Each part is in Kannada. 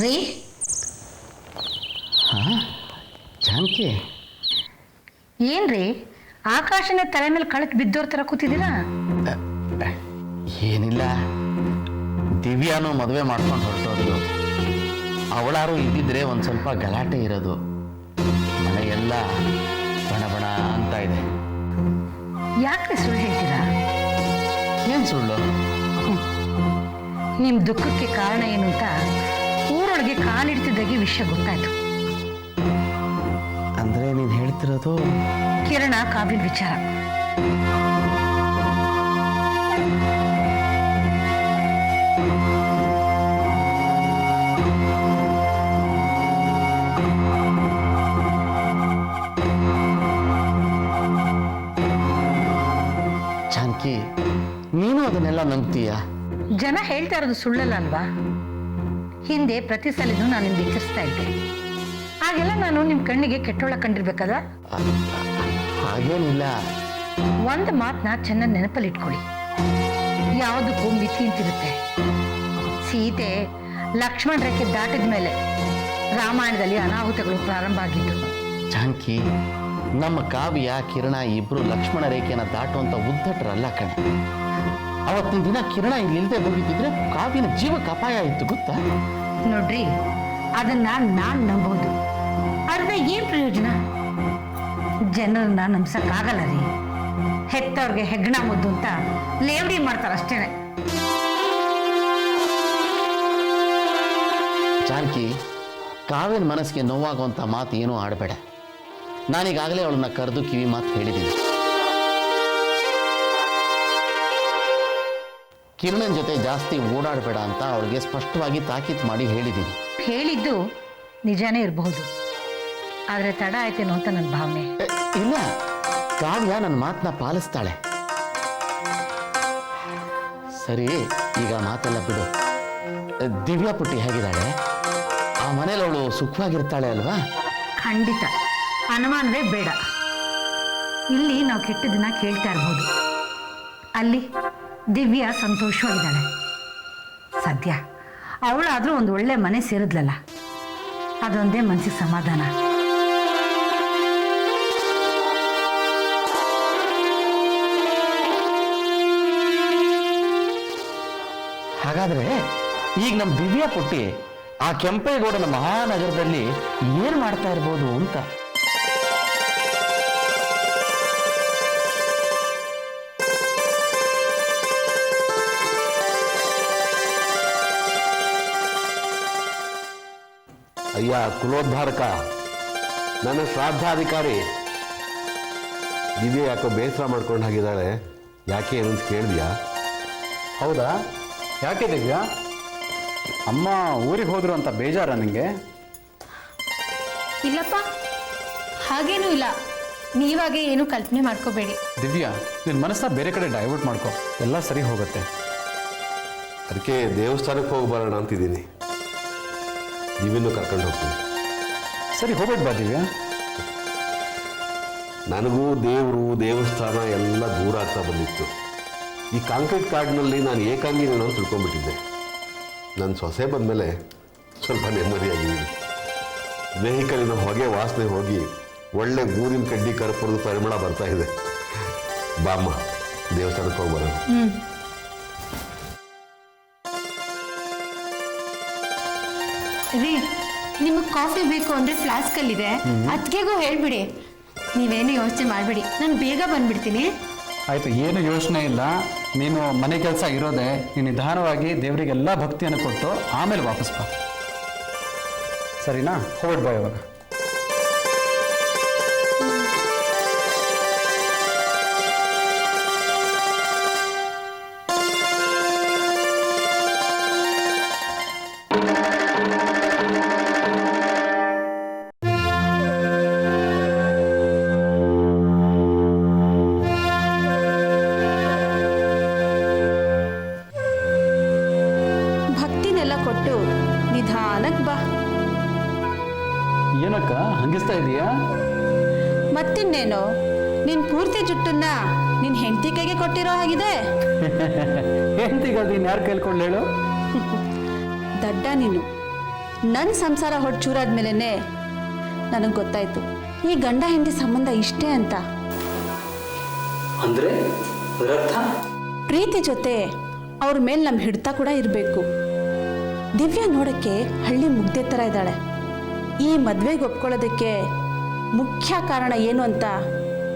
ರೀ ಹಾಂ ಜಾನಕಿ, ಏನ್ರಿ ಆಕಾಶನ ತಲೆ ಮೇಲೆ ಕಳಕ್ ಬಿದ್ದೋರ್ ಥರ ಕೂತಿದ್ದೀರಾ? ಏನಿಲ್ಲ, ದಿವ್ಯಾನು ಮದುವೆ ಮಾಡ್ಕೊಂಡು ಹೊರಟೋದ್ಲು. ಅವಳಾರು ಇದ್ದಿದ್ರೆ ಒಂದು ಸ್ವಲ್ಪ ಗಲಾಟೆ ಇರೋದು. ಮನೆಯೆಲ್ಲ ಬಣ ಬಣ ಅಂತ ಇದೆ. ಯಾಕ್ರಿ ಸುಳ್ಳು ಹೇಳ್ತೀರಾ? ಏನು ಸುಳ್ಳು? ನಿಮ್ಮ ದುಃಖಕ್ಕೆ ಕಾರಣ ಏನು ಅಂತ ಊರೊಳಗೆ ಕಾಲಿಡ್ತಿದ್ದಾಗೆ ವಿಷಯ ಗೊತ್ತಾಯ್ತು. ಅಂದರೆ ನೀನು ಹೇಳ್ತಿರೋದು ಕಿರಣ ಕಾವ್ಯದ ವಿಚಾರ. ಜಾನಕಿ, ನೀನು ಅದನ್ನೆಲ್ಲ ನಂಬ್ತೀಯ? ಜನ ಹೇಳ್ತಾ ಇರೋದು ಸುಳ್ಳಲ್ಲ ಅಲ್ವಾ? ಹಿಂದೆ ಪ್ರತಿ ಸಲಿನೂ ನಾನು ನಿಮ್ಗೆ ಎಚ್ಚರಿಸ್ತಾ ಇದ್ದೆ. ಹಾಗೆಲ್ಲ ನಾನು ನಿಮ್ಮ ಕಣ್ಣಿಗೆ ಕೆಟ್ಟೊಳ ಕಂಡಿರ್ಬೇಕಲ್ಲ? ಹಾಗೇನಿಲ್ಲ. ಒಂದು ಮಾತನ್ನ ಚೆನ್ನಾಗಿ ನೆನಪಲ್ಲಿ ಇಟ್ಕೊಳ್ಳಿ. ಯಾವುದಕ್ಕೂ ಮಿತಿ ಅಂತಿರುತ್ತೆ. ಸೀತೆ ಲಕ್ಷ್ಮಣ ರೇಖೆ ದಾಟಿದ ಮೇಲೆ ರಾಮಾಯಣದಲ್ಲಿ ಅನಾಹುತಗಳು ಪ್ರಾರಂಭ ಆಗಿದ್ದು. ಜಾನಕಿ, ನಮ್ಮ ಕಾವ್ಯ ಕಿರಣ ಇಬ್ರು ಲಕ್ಷ್ಮಣ ರೇಖೆಯನ್ನು ದಾಟುವಂತ ಉದ್ದಟರಲ್ಲ ಕಣೆ. ಅವತ್ತಿನ ದಿನ ಕಿರಣ ಇಲ್ಲಿಲ್ಲದೆ ಹೋಗಿದ್ದಿದ್ರೆ ಕಾವ್ಯನ ಜೀವಕ್ಕೆ ಅಪಾಯ ಇತ್ತು, ಗೊತ್ತಾ? ನೋಡ್ರಿ, ಅದನ್ನ ನಾನು ನಂಬೋದು. ಆದ್ರೆ ಏನ್ ಪ್ರಯೋಜನ? ಜನರನ್ನ ನಂಬ್ಸಕ್ಕಾಗಲ್ಲ ರೀ. ಹೆತ್ತವ್ರಿಗೆ ಹೆಗ್ಗಣ ಮುದ್ದು ಅಂತ ಲೇವಡಿ ಮಾಡ್ತಾರಷ್ಟೇನೆ. ಜಾನಕಿ, ಕಾವ್ಯನ ಮನಸ್ಸಿಗೆ ನೋವಾಗುವಂಥ ಮಾತು ಏನೂ ಆಡಬೇಡ. ನಾನೀಗಾಗಲೇ ಅವಳನ್ನ ಕರೆದು ಕಿವಿ ಮಾತು ಹೇಳಿದ್ದೀನಿ. ಕಿರಣನ್ ಜೊತೆ ಜಾಸ್ತಿ ಓಡಾಡಬೇಡ ಅಂತ ಅವಳಿಗೆ ಸ್ಪಷ್ಟವಾಗಿ ತಾಕೀತು ಮಾಡಿ ಹೇಳಿದ್ದೀನಿ. ಹೇಳಿದ್ದು ನಿಜಾನೇ ಇರಬಹುದು, ಆದರೆ ತಡ ಆಯ್ತೇನೋ ಅಂತ ನನ್ನ ಭಾವನೆ. ಇಲ್ಲ, ಕಾವ್ಯ ನನ್ನ ಮಾತನ್ನ ಪಾಲಿಸ್ತಾಳೆ. ಸರಿ, ಈಗ ಮಾತೆಲ್ಲ ಬಿಡು. ದಿವ್ಯಾ ಪುಟ್ಟಿ ಹೇಗಿದ್ದಾಳೆ? ಆ ಮನೇಲಿ ಅವಳು ಸುಖವಾಗಿರ್ತಾಳೆ ಅಲ್ವಾ? ಖಂಡಿತ, ಅನುಮಾನವೇ ಬೇಡ. ಇಲ್ಲಿ ನಾವು ಕೆಟ್ಟದನ್ನ ಕೇಳ್ತಾ ಇರ್ಬೋದು, ಅಲ್ಲಿ ದಿವ್ಯಾ ಸಂತೋಷವಾಗಿದ್ದಾಳೆ. ಸದ್ಯ ಅವಳಾದ್ರೂ ಒಂದು ಒಳ್ಳೆ ಮನೆ ಸೇರಿದ್ಲಲ್ಲ, ಅದೊಂದೇ ಮನಸ್ಸಿಗೆ ಸಮಾಧಾನ. ಹಾಗಾದ್ರೆ ಈಗ ನಮ್ಮ ದಿವ್ಯಾ ಪುಟ್ಟಿ ಆ ಕೆಂಪೇಗೌಡನ ಮಹಾನಗರದಲ್ಲಿ ಏನು ಮಾಡ್ತಾ ಇರ್ಬೋದು ಅಂತ. ಅಯ್ಯ ಕುಲೋದ್ಧಾರಕ, ನನ್ನ ಶ್ರಾದ್ದಾಧಿಕಾರಿ ದಿವ್ಯ ಯಾಕೋ ಬೇಸರ ಮಾಡ್ಕೊಂಡು ಹಾಗಿದ್ದಾಳೆ. ಯಾಕೆ ಏನು ಅಂತ ಕೇಳಿದ್ಯಾ? ಹೌದಾ? ಯಾಕೆ ದಿವ್ಯಾ? ಅಮ್ಮ ಊರಿಗೆ ಹೋದ್ರು ಅಂತ ಬೇಜಾರ ನಿಮಗೆ? ಇಲ್ಲಪ್ಪ, ಹಾಗೇನೂ ಇಲ್ಲ. ನೀವಾಗೆ ಏನು ಕಲ್ಪನೆ ಮಾಡ್ಕೋಬೇಡಿ. ದಿವ್ಯಾ, ನಿನ್ನ ಮನಸ್ಸನ್ನ ಬೇರೆ ಕಡೆ ಡೈವರ್ಟ್ ಮಾಡ್ಕೊ, ಎಲ್ಲ ಸರಿ ಹೋಗುತ್ತೆ. ಅದಕ್ಕೆ ದೇವಸ್ಥಾನಕ್ಕೆ ಹೋಗಿ ಬರೋಣ ಅಂತಿದ್ದೀನಿ. ನೀವಿನ್ನೂ ಕರ್ಕೊಂಡು ಹೋಗ್ತೀನಿ. ಸರಿ, ಹೋಗ್ಬಿಟ್ಟು ಬಾ ದಿವ್ಯಾ. ನನಗೂ ದೇವರು ದೇವಸ್ಥಾನ ಎಲ್ಲ ದೂರ ಆಗ್ತಾ ಬಂದಿತ್ತು. ಈ ಕಾಂಕ್ರೀಟ್ ಕಾಡಿನಲ್ಲಿ ನಾನು ಏಕಾಂಗಿನೇನೋ ಅಂತ ತಿಳ್ಕೊಂಡ್ಬಿಟ್ಟಿದ್ದೆ. ನನ್ನ ಸೊಸೆ ಬಂದಮೇಲೆ ಸ್ವಲ್ಪ ನೆಮ್ಮದಿಯಾಗಿದ್ದೀನಿ. ವೆಹಿಕಲಿನ ಹೊಗೆ ವಾಸನೆ ಹೋಗಿ ಒಳ್ಳೆ ಊರಿನ ಕಡ್ಡಿ ಕರ್ಪುರದ ಪರಿಮಳ ಬರ್ತಾ ಇದೆ. ಬಾಮ್ಮ, ದೇವಸ್ಥಾನಕ್ಕೆ ಹೋಗಿ ಬರೋಣ. ರೀ, ನಿಮಗೆ ಕಾಫಿ ಬೇಕು ಅಂದರೆ ಫ್ಲಾಸ್ಕಲ್ಲಿದೆ, ಅದಕ್ಕೆಗೂ ಹೇಳ್ಬಿಡಿ. ನೀವೇನು ಯೋಚನೆ ಮಾಡಬೇಡಿ, ನಾನು ಬೇಗ ಬಂದ್ಬಿಡ್ತೀನಿ. ಆಯಿತು, ಏನು ಯೋಚನೆ ಇಲ್ಲ. ನೀನು ಮನೆ ಕೆಲಸ ಇರೋದೆ, ನೀನು ನಿಧಾನವಾಗಿ ದೇವರಿಗೆಲ್ಲ ಭಕ್ತಿಯನ್ನು ಕೊಟ್ಟು ಆಮೇಲೆ ವಾಪಸ್ ಬಾ, ಸರಿನಾ? ಹೋಗ್ಬಿಟ್ಟು ಬಾ ಇವಾಗ. ಕೊಟ್ಟು ನಿಧಾನಕ್ಕೆ ಬಾ. ಏನಕ್ಕ ಹಂಗಿಸ್ತಾ ಇದೀಯಾ? ಮತ್ತಿನ್ನೇನು, ನಿನ್ ಪೂರ್ತಿ ಜುಟ್ಟನ್ನ ನಿನ್ ಹೆಂಡತಿ ಕೈಗೆ ಕೊಟ್ಟಿರೋ ಹಾಗಿದೆ. ಹೆಂಡತಿಗೆ ನೀನು ಯಾರು ಕೇಳ್ಕೊಂಡು ಹೇಳು? ದಡ್ಡ ನೀನು. ನನ್ನ ಸಂಸಾರ ಹೊಟ್ಟು ಚೂರಾದ್ಮೇಲೆ ನನಗೆ ಗೊತ್ತಾಯ್ತು ಈ ಗಂಡ ಹೆಂಡತಿ ಸಂಬಂಧ ಇಷ್ಟೇ ಅಂತ. ಅಂದ್ರೆ ಪ್ರೀತಿ ಜೊತೆ ಅವ್ರ ಮೇಲೆ ನಮ್ಮ ಹಿಡ್ತಾ ಕೂಡ ಇರಬೇಕು. ದಿವ್ಯಾ ನೋಡೋಕ್ಕೆ ಹಳ್ಳಿ ಮುಗ್ದೆ ಥರ ಇದ್ದಾಳೆ. ಈ ಮದುವೆಗೆ ಒಪ್ಕೊಳ್ಳೋದಕ್ಕೆ ಮುಖ್ಯ ಕಾರಣ ಏನು ಅಂತ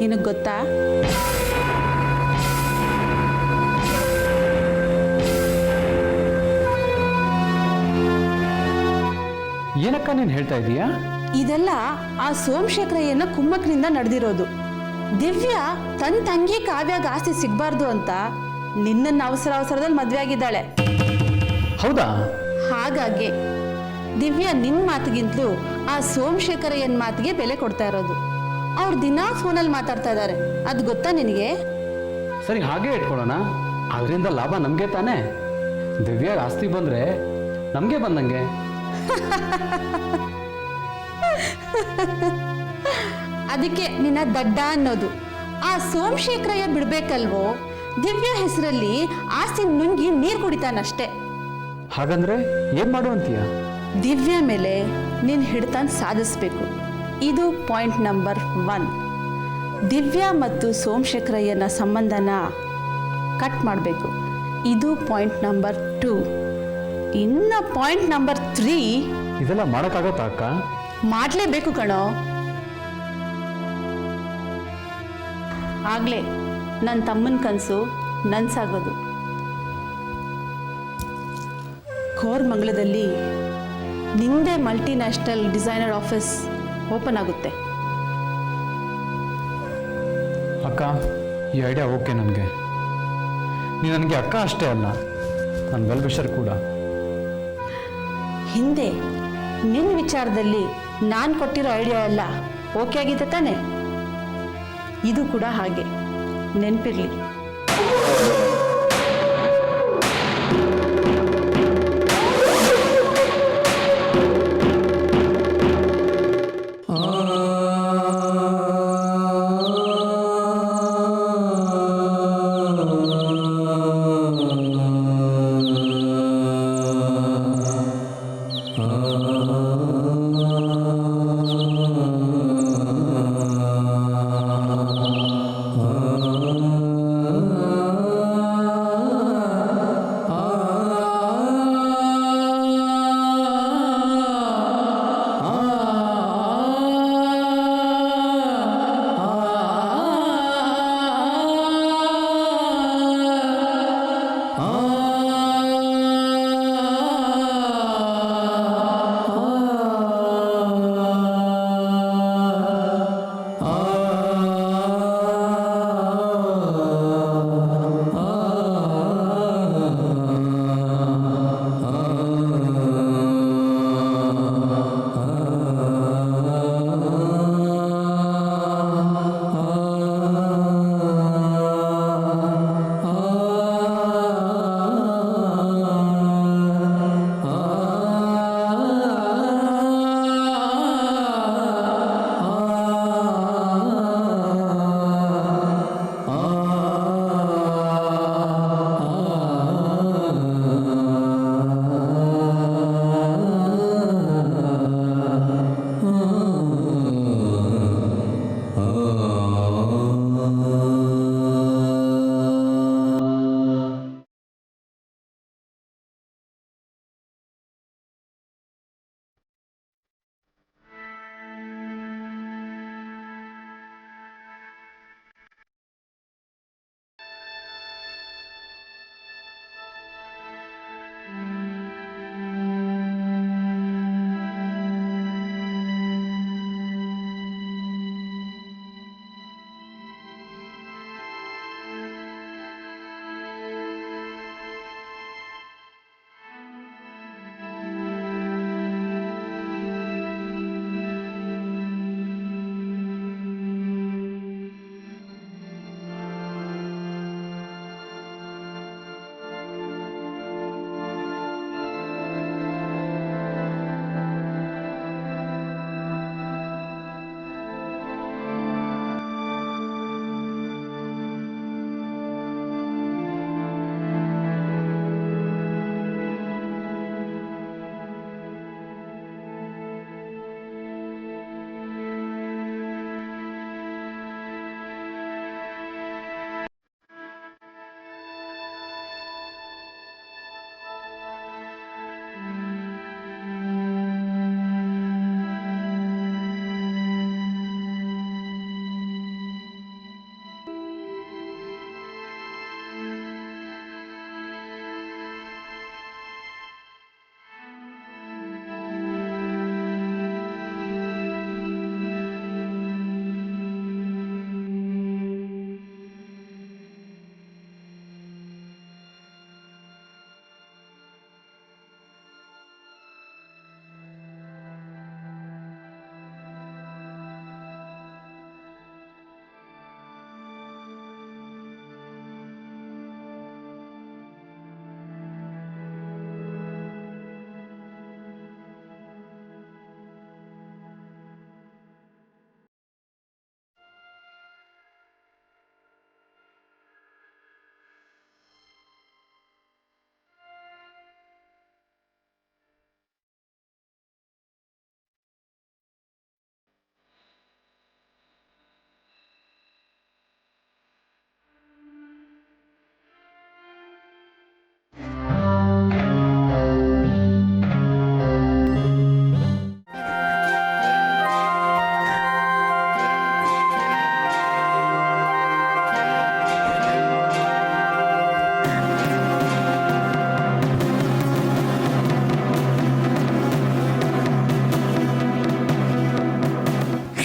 ನಿನಗೆ ಗೊತ್ತಾ? ಏನಕ್ಕ ನೀನು ಹೇಳ್ತಾ ಇದೀಯಾ? ಇದೆಲ್ಲ ಆ ಸೋಮಶೇಖರಯ್ಯನ ಕುಮ್ಮಕ್ನಿಂದ ನಡೆದಿರೋದು. ದಿವ್ಯಾ ತನ್ನ ತಂಗಿ ಕಾವ್ಯಾಗ ಆಸ್ತಿ ಸಿಗಬಾರ್ದು ಅಂತ ನಿನ್ನನ್ನು ಅವಸರದಲ್ಲಿ ಮದುವೆ ಆಗಿದ್ದಾಳೆ. ಹೌದಾ? ಹಾಗಾಗಿ ದಿವ್ಯಾ ನಿನ್ನ ಮಾತಿಗಿಂತಲೂ ಆ ಸೋಮಶೇಖರಯ್ಯನ ಮಾತಿಗೆ ಬೆಲೆ ಕೊಡ್ತಾ ಇರೋದು. ಅವ್ರು ದಿನಾ ಫೋನಲ್ಲಿ ಮಾತಾಡ್ತಾ ಇದ್ದಾರೆ, ಅದು ಗೊತ್ತಾ ನಿನಗೆ? ಸರಿ, ಹಾಗೆ ಇಟ್ಕೊಳ್ಳೋಣ. ಅದರಿಂದ ಲಾಭ ನಮಗೆ ತಾನೇ. ದಿವ್ಯಾಗ ಆಸ್ತಿ ಬಂದರೆ ನಮಗೆ ಬಂದಂಗೆ. ಅದಕ್ಕೆ ನಿನ್ನ ದಡ್ಡ ಅನ್ನೋದು. ಆ ಸೋಮಶೇಖರಯ್ಯ ಬಿಡ್ಬೇಕಲ್ವೋ, ದಿವ್ಯಾ ಹೆಸರಲ್ಲಿ ಆಸ್ತಿ ನುಂಗಿ ನೀರು ಕುಡಿತಾನಷ್ಟೇ. ಹಾಗಂದ್ರೆ ಏನು ಮಾಡು ಅಂತೀಯ? ದಿವ್ಯಾ ಮೇಲೆ ನೀನು ಹಿಡ್ತಾನ್ ಸಾಧಿಸ್ಬೇಕು. ಇದು ಪಾಯಿಂಟ್ ನಂಬರ್ 1. ದಿವ್ಯಾ ಮತ್ತು ಸೋಮಶೇಖರಯ್ಯನ ಸಂಬಂಧನ ಕಟ್ ಮಾಡಬೇಕು. ಇದು ಪಾಯಿಂಟ್ ನಂಬರ್ 2. ಇನ್ನು ಪಾಯಿಂಟ್ ನಂಬರ್ 3 ಇದೆಲ್ಲ ಮಾಡೋಕ್ಕಾಗತ್ತಾ ಅಕ್ಕ? ಮಾಡಲೇಬೇಕು ಕಣೋ. ಆಗಲೇ ನನ್ನ ತಮ್ಮನ ಕನಸು ನನ್ಸಾಗೋದು. ಕೋರಮಂಗಲದಲ್ಲಿ ನಿಂದೇ ಮಲ್ಟಿನ್ಯಾಷನಲ್ ಡಿಸೈನರ್ ಆಫೀಸ್ ಓಪನ್ ಆಗುತ್ತೆ. ಅಕ್ಕ, ಈ ಐಡಿಯಾ ಓಕೆ ನನಗೆ. ನೀನು ನನಗೆ ಅಕ್ಕ ಅಷ್ಟೇ ಅಲ್ಲ, ನನ್ನ ವೆಲ್ ವಿಷರ್ ಕೂಡ. ಹಿಂದೆ ನಿನ್ನ ವಿಚಾರದಲ್ಲಿ ನಾನು ಕೊಟ್ಟಿರೋ ಐಡಿಯಾ ಎಲ್ಲ ಓಕೆ ಆಗಿದೆ ತಾನೆ? ಇದು ಕೂಡ ಹಾಗೆ, ನೆನಪಿರಲಿ.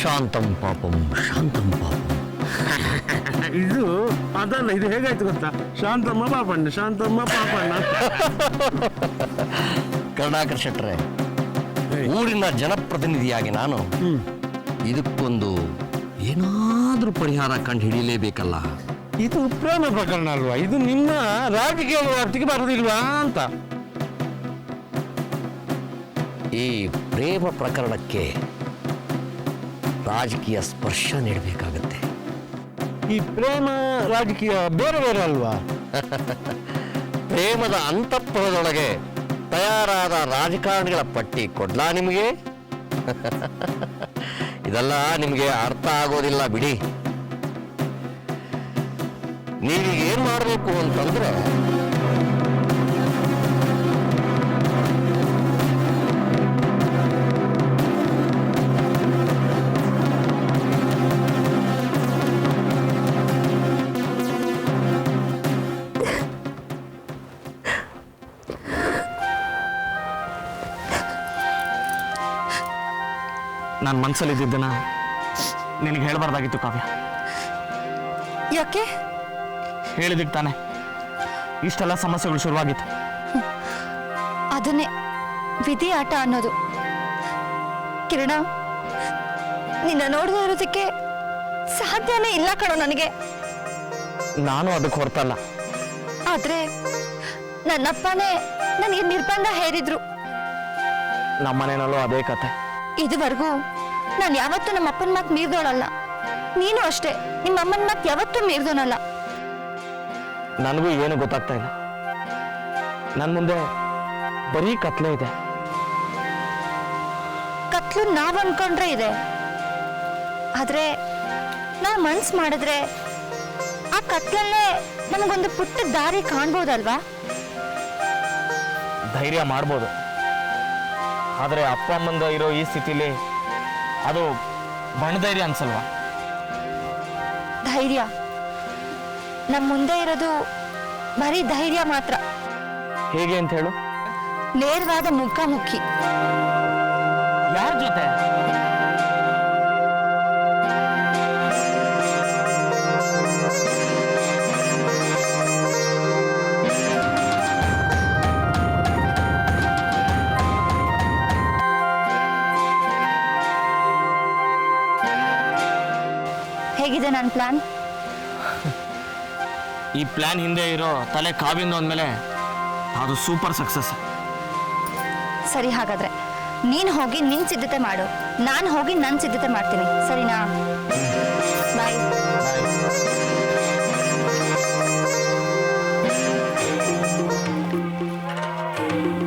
ಶಾಂತಂ ಪಾಪಂ ಶಾಂತಂ ಪಾಪಂ. ಇದು ಅದಲ್ಲ, ಇದು ಹೇಗಾಯ್ತು ಗೊತ್ತಾ? ಶಾಂತಮ್ಮ ಪಾಪಣ್ಣ, ಶಾಂತಮ್ಮ ಪಾಪಣ್ಣ. ಕರುಣಾಕರ್ ಶೆಟ್ರೆ, ಊರಿನ ಜನಪ್ರತಿನಿಧಿಯಾಗಿ ನಾನು ಇದಕ್ಕೊಂದು ಏನಾದ್ರೂ ಪರಿಹಾರ ಕಂಡು ಹಿಡಿಯಲೇಬೇಕಲ್ಲ. ಇದು ಪ್ರೇಮ ಪ್ರಕರಣ ಅಲ್ವಾ? ಇದು ನಿಮ್ಮ ರಾಜಕೀಯ ವ್ಯಾಪ್ತಿಗೆ ಬರೋದಿಲ್ವಾ ಅಂತ. ಈ ಪ್ರೇಮ ಪ್ರಕರಣಕ್ಕೆ ರಾಜಕೀಯ ಸ್ಪರ್ಶ ನೀಡಬೇಕಾಗತ್ತೆ. ಈ ಪ್ರೇಮ ರಾಜಕೀಯ ಬೇರೆ ಬೇರೆ ಅಲ್ವಾ? ಪ್ರೇಮದ ಅಂತಃಪುರದೊಳಗೆ ತಯಾರಾದ ರಾಜಕಾರಣಿಗಳ ಪಟ್ಟಿ ಕೊಡ್ಲಾ ನಿಮಗೆ? ಇದೆಲ್ಲ ನಿಮಗೆ ಅರ್ಥ ಆಗೋದಿಲ್ಲ ಬಿಡಿ. ನೀವೀಗ ಏನ್ ಮಾಡಬೇಕು ಅಂತಂದ್ರೆ, ನಾನು ಮನಸ್ಸಲ್ಲಿ ಇದ್ದಿದ್ದನ್ನ ನಿನಗೆ ಹೇಳಬಾರ್ದಾಗಿತ್ತು ಕಾವ್ಯ. ಯಾಕೆ? ಹೇಳಿದಿಕ್ಕೆ ತಾನೆ ಇಷ್ಟೆಲ್ಲ ಸಮಸ್ಯೆಗಳು ಶುರುವಾಗಿತ್ತು. ಅದನ್ನೇ ವಿಧಿ ಆಟ ಅನ್ನೋದು. ಕಿರಣ, ನಿನ್ನ ನೋಡದೇ ಇರೋದಕ್ಕೆ ಸಾಧ್ಯನೇ ಇಲ್ಲ ಕಣೋ ನನಗೆ. ನಾನು ಅದಕ್ಕೆ ಹೊರತಲ್ಲ. ಆದ್ರೆ ನನ್ನಪ್ಪನೇ ನನಗೆ ನಿರ್ಬಂಧ ಹೇರಿದ್ರು. ನಮ್ಮನೇನಲ್ಲೂ ಅದೇ ಕತೆ. ಇದುವರೆಗೂ ನಾನು ಯಾವತ್ತೂ ನಮ್ಮ ಅಪ್ಪನ ಮಾತು ಮೀರ್ದೋಳಲ್ಲ. ನೀನು ಅಷ್ಟೇ, ನಿಮ್ಮ ಅಮ್ಮನ ಮಾತು ಯಾವತ್ತೂ ಮೀರ್ದೋನಲ್ಲ. ನನಗೂ ಏನು ಗೊತ್ತಾಗ್ತಾ ಇಲ್ಲ. ನನ್ನ ಮುಂದೆ ಬರೀ ಕತ್ಲೆ ಇದೆ. ಕತ್ಲು ನಾವ್ ಅನ್ಕೊಂಡ್ರೆ ಇದೆ, ಆದ್ರೆ ನಾವು ಮನ್ಸ್ ಮಾಡಿದ್ರೆ ಆ ಕತ್ಲಲ್ಲೇ ನಮಗೊಂದು ಪುಟ್ಟ ದಾರಿ ಕಾಣ್ಬೋದಲ್ವಾ? ಧೈರ್ಯ ಮಾಡ್ಬೋದು, ಆದರೆ ಅಪ್ಪ ಅಮ್ಮಂದ ಇರೋ ಈ ಸ್ಥಿತಿಲಿ ಅದು ಬಣಧೈರ್ಯ ಅನ್ಸಲ್ವಾ? ಧೈರ್ಯ ನಮ್ಮ ಮುಂದೆ ಇರೋದು ಬರೀ ಧೈರ್ಯ ಮಾತ್ರ. ಹೇಗೆ ಅಂತ ಹೇಳು? ನೇರವಾದ ಮುಖಾಮುಖಿ. ಯಾರ ಜೊತೆ? ಹೇಗಿದೆ ನನ್ನ ಪ್ಲಾನ್? ಈ ಪ್ಲಾನ್ ಹಿಂದೆ ಇರೋ ತಲೆ ಕಾವಿಂದ ಅಂದಮೇಲೆ ಅದು ಸೂಪರ್ ಸಕ್ಸಸ್. ಸರಿ, ಹಾಗಾದ್ರೆ ನೀನ್ ಹೋಗಿ ನಿನ್ ಸಿದ್ಧತೆ ಮಾಡು, ನಾನು ಹೋಗಿ ನನ್ನ ಸಿದ್ಧತೆ ಮಾಡ್ತೀನಿ. ಸರಿನಾ? ಬಾಯ್.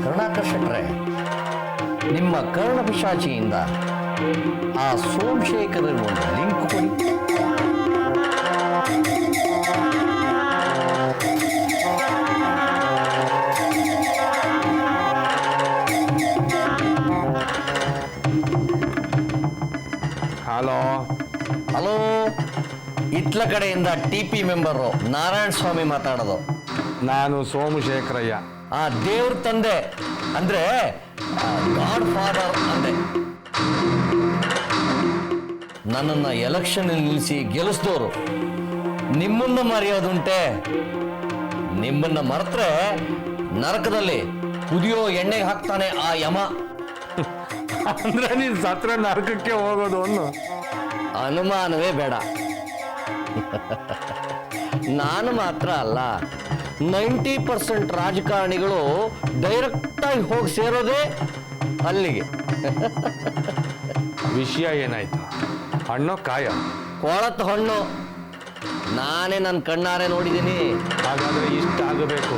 ಕರುಣಾಕರ್ ಶೆಟ್ರೆ, ನಿಮ್ಮ ಕರ್ಣಪಿಶಾಚಿಯಿಂದ ಆ ಸೋಮಶೇಖರ್ ಒಂದು ಲಿಂಕ್ ಕೊಡಿ. ಹಲೋ ಹಲೋ, ಇತ್ಲ ಕಡೆಯಿಂದ TP ಮೆಂಬರು ನಾರಾಯಣ ಸ್ವಾಮಿ ಮಾತಾಡೋದು. ನಾನು ಸೋಮಶೇಖರಯ್ಯ. ಆ ದೇವ್ರ ತಂದೆ ಅಂದ್ರೆ ಗಾಡ್ ಫಾದರ್ ಅಂದೆ. ನನ್ನನ್ನು ಎಲೆಕ್ಷನ್ ನಿಲ್ಲಿಸಿ ಗೆಲ್ಲಿಸಿದವರು ನಿಮ್ಮನ್ನ ಮರೆಯೋದುಂಟೆ? ನಿಮ್ಮನ್ನ ಮರೆತ್ರೆ ನರಕದಲ್ಲಿ ಕುದಿಯೋ ಎಣ್ಣೆಗೆ ಹಾಕ್ತಾನೆ ಆ ಯಮ. ಅಂದ್ರೆ ನೀನ್ ಸತ್ರ ನರಕಕ್ಕೆ ಹೋಗೋದು ಅನ್ನೋ ಅನುಮಾನವೇ ಬೇಡ. ನಾನು ಮಾತ್ರ ಅಲ್ಲ, 90% ರಾಜಕಾರಣಿಗಳು ಡೈರೆಕ್ಟಾಗಿ ಹೋಗಿ ಸೇರೋದೇ ಅಲ್ಲಿಗೆ. ವಿಷಯ ಏನಾಯ್ತು? ಹಣ್ಣೋ ಕಾಯ? ಕೊಳತ್ ಹಣ್ಣು. ನಾನೇ ನನ್ನ ಕಣ್ಣಾರೆ ನೋಡಿದ್ದೀನಿ. ಹಾಗಾದ್ರೆ ಇಷ್ಟ ಆಗಬೇಕು.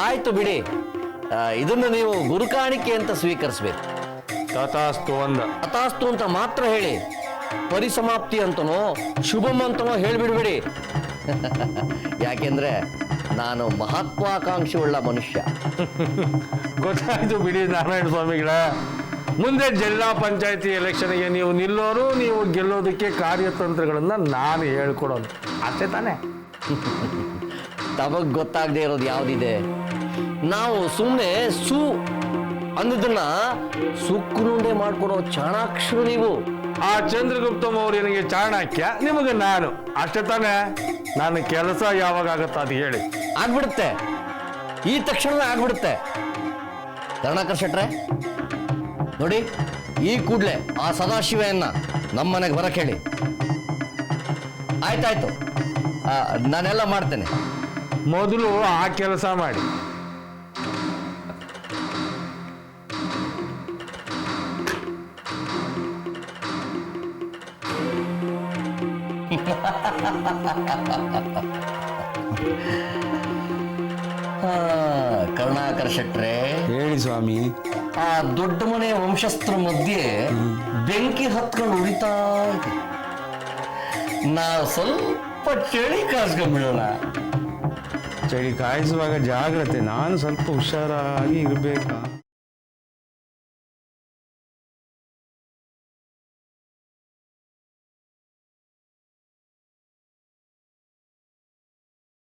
ಆಯ್ತು ಬಿಡಿ, ಇದನ್ನು ನೀವು ಗುರುಕಾಣಿಕೆ ಅಂತ ಸ್ವೀಕರಿಸ್ಬೇಕು. ತಥಾಸ್ತು ಅಂದ. ತಥಾಸ್ತು ಅಂತ ಮಾತ್ರ ಹೇಳಿ, ಪರಿಸಮಾಪ್ತಿ ಅಂತನೋ ಶುಭಂ ಅಂತನೋ ಹೇಳಿಬಿಡ್ಬೇಡಿ. ಯಾಕೆಂದ್ರೆ ನಾನು ಮಹತ್ವಾಕಾಂಕ್ಷಿ ಉಳ್ಳ ಮನುಷ್ಯ. ಗೊತ್ತಾಯ್ತು ಬಿಡಿ ನಾರಾಯಣ ಸ್ವಾಮಿಗಳ. ಮುಂದೆ ಜಿಲ್ಲಾ ಪಂಚಾಯತಿ ಎಲೆಕ್ಷನ್ಗೆ ನೀವು ನಿಲ್ಲೋರು, ನೀವು ಗೆಲ್ಲೋದಕ್ಕೆ ಕಾರ್ಯತಂತ್ರಗಳನ್ನ ನಾನು ಹೇಳ್ಕೊಡೋದು ಅಷ್ಟೇ ತಾನೆ? ತಮಗ್ ಗೊತ್ತಾಗದೆ ಇರೋದು ಯಾವ್ದಿದೆ? ನಾವು ಸುಮ್ಮನೆ ಅಂದದನ್ನ ಸುಕ್ರುಂಡೆ ಮಾಡ್ಕೊಡೋ ಚಾಣಾಕ್ಷರು ನೀವು. ಆ ಚಂದ್ರಗುಪ್ತ ಮೌರ್ಯನಿಗೆ ಚಾಣಕ್ಯ, ನಿಮಗೆ ನಾನು. ಅಷ್ಟೇ ತಾನೇ? ನನ್ನ ಕೆಲಸ ಯಾವಾಗ ಆಗತ್ತ ಅದು ಹೇಳಿ. ಆಗ್ಬಿಡುತ್ತೆ, ಈ ತಕ್ಷಣ ಆಗ್ಬಿಡುತ್ತೆ. ಕರುಣಾಕರ್ ಶೆಟ್ರೆ ನೋಡಿ, ಈ ಕೂಡ್ಲೆ ಆ ಸದಾಶಿವನ್ನ ನಮ್ಮ ಮನೆಗೆ ಬರಕ್ಕೆ ಹೇಳಿ. ಆಯ್ತಾಯ್ತು, ನಾನೆಲ್ಲ ಮಾಡ್ತೇನೆ. ಮೊದಲು ಆ ಕೆಲಸ ಮಾಡಿ. ಕರುಣಾಕರ್ ಶೆಟ್ರೆ ಹೇಳಿ ಸ್ವಾಮಿ. ಆ ದೊಡ್ಡ ಮನೆ ವಂಶಸ್ಥರ ಮಧ್ಯೆ ಬೆಂಕಿ ಹತ್ಕೊಂಡು ಉರಿತಾ ಇದೆ. ನಾವು ಸ್ವಲ್ಪ ಚಳಿ ಕಾಸ್ಕೊಂಡ್ಬಿಡೋಣ. ಚಳಿ ಕಾಯಿಸುವಾಗ ಜಾಗ್ರತೆ, ನಾನು ಸ್ವಲ್ಪ ಹುಷಾರಾಗಿ ಇರಬೇಕಾ?